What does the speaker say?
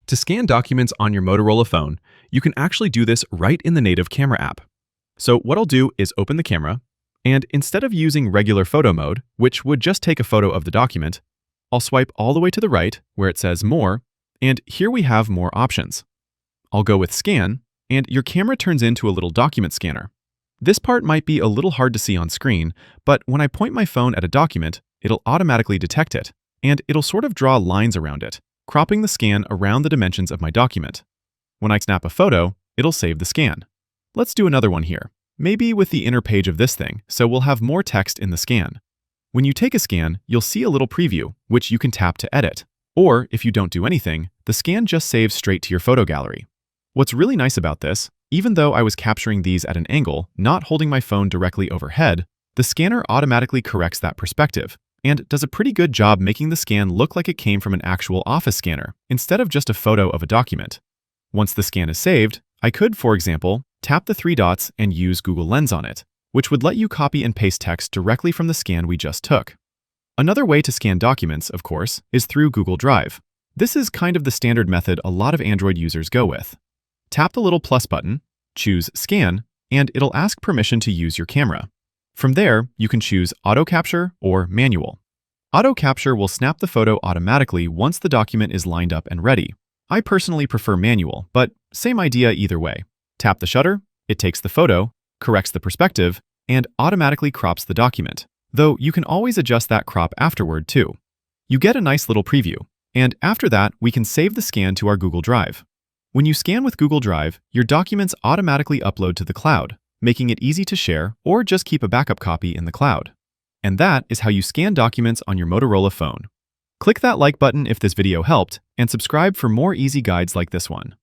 To scan documents on your Motorola phone, you can actually do this right in the native camera app. So what I'll do is open the camera, and instead of using regular photo mode, which would just take a photo of the document, I'll swipe all the way to the right where it says More, and here we have more options. I'll go with Scan, and your camera turns into a little document scanner. This part might be a little hard to see on screen, but when I point my phone at a document, it'll automatically detect it, and it'll sort of draw lines around it, cropping the scan around the dimensions of my document. When I snap a photo, it'll save the scan. Let's do another one here, maybe with the inner page of this thing, so we'll have more text in the scan. When you take a scan, you'll see a little preview, which you can tap to edit. Or, if you don't do anything, the scan just saves straight to your photo gallery. What's really nice about this, even though I was capturing these at an angle, not holding my phone directly overhead, the scanner automatically corrects that perspective, and does a pretty good job making the scan look like it came from an actual office scanner, instead of just a photo of a document. Once the scan is saved, I could, for example, tap the three dots and use Google Lens on it, which would let you copy and paste text directly from the scan we just took. Another way to scan documents, of course, is through Google Drive. This is kind of the standard method a lot of Android users go with. Tap the little plus button, choose Scan, and it'll ask permission to use your camera. From there, you can choose Auto Capture or Manual. Auto Capture will snap the photo automatically once the document is lined up and ready. I personally prefer Manual, but same idea either way. Tap the shutter, it takes the photo, corrects the perspective, and automatically crops the document, though you can always adjust that crop afterward too. You get a nice little preview, and after that, we can save the scan to our Google Drive. When you scan with Google Drive, your documents automatically upload to the cloud, making it easy to share or just keep a backup copy in the cloud. And that is how you scan documents on your Motorola phone. Click that like button if this video helped, and subscribe for more easy guides like this one.